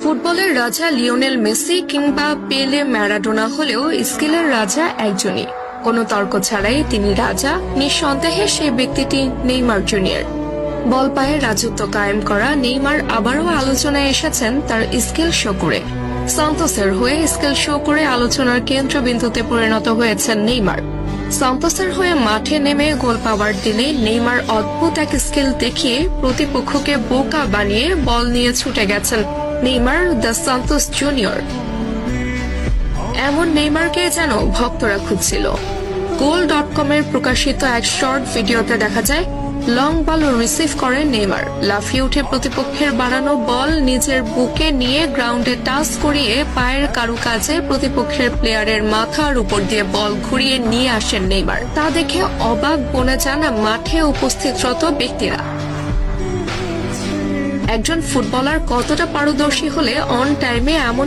ফুটবলের রাজা Lionel Messi কিংবা পেলে ম্যারাডোনা হলেও স্কিলের রাজা একজনই, কোনো তর্ক ছাড়াই তিনি রাজা। নিঃসন্দেহে সেই ব্যক্তিটি নেইমার জুনিয়র। বল পায়ে রাজত্ব কায়েম করা নেইমার আবারও আলোচনায় এসেছেন তার স্কিল শো করে। সান্তোসের হয়ে স্কিল শো করে আলোচনার কেন্দ্রবিন্দুতে পরিণত হয়েছেন নেইমার। সান্তোসের হয়ে মাঠে নেমে গোল পাওয়ার দিনে নেইমার অদ্ভুত এক স্কিল দেখিয়ে প্রতিপক্ষকে বোকা বানিয়ে বল নিয়ে ছুটে গেছেন নেইমার দ্য সান্তোস জুনিয়র। এমন নেইমারকে যেন ভক্তরা খুঁজছিল। goal.com-এর প্রকাশিত এক শর্ট ভিডিওতে দেখা যায় লং বল রিসিভ করে নেইমার লাফিয়ে উঠে প্রতিপক্ষের বাড়ানো বল নিজের বুকে নিয়ে গ্রাউন্ডে টাচ করিয়ে পায়ের কারুকাজে প্রতিপক্ষের প্লেয়ারের মাথার উপর দিয়ে বল ঘুরিয়ে নিয়ে আসেন নেইমার। তা দেখে অবাক বনে যান মাঠে উপস্থিতরত ব্যক্তিরা। একজন ফুটবলার কতটা পারদর্শী হলে অন টাইমে এমন